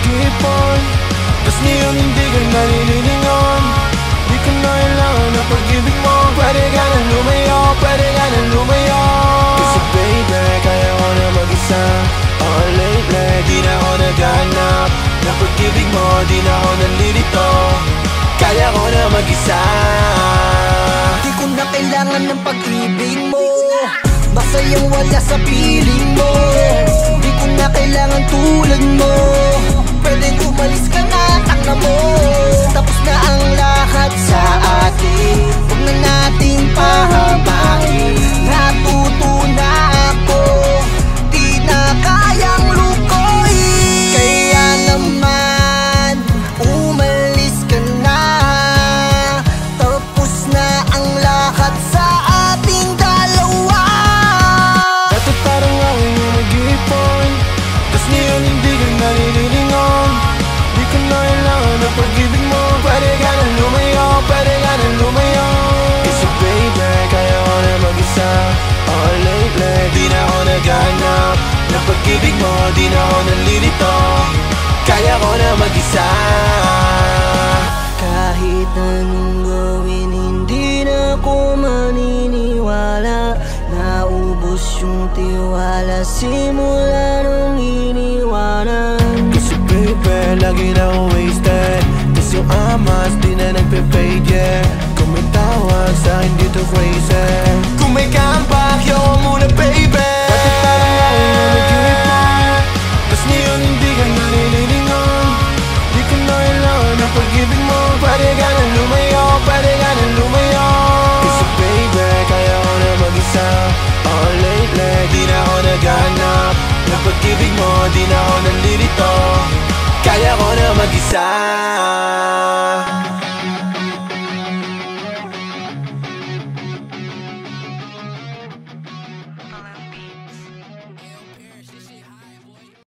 mag-ipon, tas ngayon hindi ka nalililingon. Di ko na kailangan ng pag-ibig mo. Pwede ka nang lumayo, pwede ka nang lumayo. Kasi baby, kaya ko na mag-isa. Oh lately, di na ako naghahanap ng pag-ibig mo, di na ako nalilito. Kaya ko na mag-isa. Di ko na kailangan ng pag-ibig mo, basta yung wala sa piling mo. Di ko na kailangan tulad mo, pwedeng umalis ka na, tanga mo. Tapos na ang lahat sa atin, huwag na nating pahabain. Natuto na ako, di na kayang lukoyin. Kaya naman, umalis ka na, tapos na ang lahat sa ating dalawa. Dati parang ako yung mag-ipon, tas ngayon hindi ka nalililingon. Di ko na kailangan ng pag-ibig mo. Pwede ka nang lumayo, pwede ka nang lumayo. Kasi baby, kaya ko na mag-isa. Oh lately, di na ako naghahanap ng pag-ibig mo, di na ako nalilito. Kaya ko na mag-isa. Kahit anong gawin, hindi na ako maniniwala. Naubos yung tiwala simula nung iniwanan. Kasi baby, lagi na ako wasted, tas yung amas di na nagpe-fade, yeah. Kung may tawag sa'kin dito crazy, kung may comeback, yo muna baby. Dati parang ako yung nag-ipon, tas ngayon hindi ka nalililingon. Di ko na kailangan ng pag-ibig mo. Pwede ka nang lumayo, pwede ka nang lumayo. Kasi baby, kaya ko na mag-isa. Oh lately, di na ako naghahanap ng pag-ibig mo, di na ako nalilito. Kaya ko na mag-isa.